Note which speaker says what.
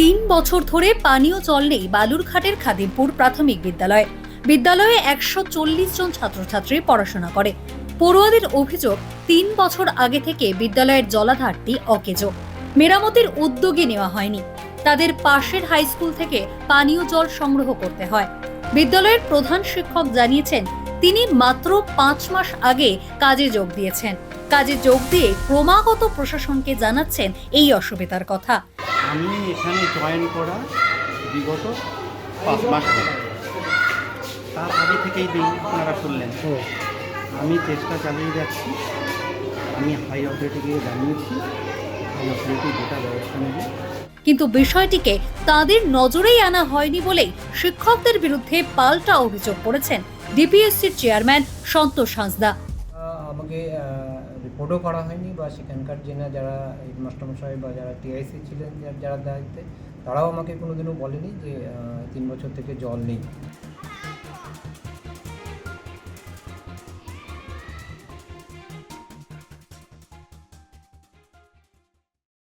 Speaker 1: তিন বছর ধরে পানীয় জল নেই বালুরঘাটের খাদিমপুর প্রাথমিক বিদ্যালয়ে। বিদ্যালয়ে 140 জন ছাত্রছাত্রী পড়াশোনা করে। পড়ুয়াদের অভিযোগ, 3 বছর আগে থেকে বিদ্যালয়ের জলাধারটি অকেজো, মেরামতের উদ্যোগই নেওয়া হয়নি। তাদের পাশের হাই স্কুল থেকে পানীয় জল সংগ্রহ করতে হয়। বিদ্যালয়ের প্রধান শিক্ষক জানিয়েছেন, তিনি মাত্র 5 মাস আগে কাজে যোগ দিয়েছেন। কাজে যোগ দিয়ে ক্রমাগত প্রশাসনকে জানাচ্ছেন এই অসুবিধার কথা।
Speaker 2: আমি এখানে জয়েন করা বিগত 5 মাস হলো। তার আগে থেকেই দিন আপনারা শুনলেন। আমি চেষ্টা চালিয়ে যাচ্ছি। আমি হাই অথরিটিকে জানিয়েছি, হাই অথরিটি যেটা ব্যবস্থা নেবে।
Speaker 1: কিন্তু বিষয়টিকে তাদের নজরেই আনা হয়নি বলেই শিক্ষকদের বিরুদ্ধে পাল্টা অভিযোগ করেছেন ডিপিএসসির চেয়ারম্যান সন্তোষ হাঁসদা।
Speaker 3: আমাকে রিপোর্টও করা হয়নি, বা সেখানকার যারা হেডমাস্টারমশাই বা যারা টিআইসি ছিলেন যারা দায়িত্বে, তারাও আমাকে কোনোদিনও বলেনি যে 3 বছর থেকে জল নেই।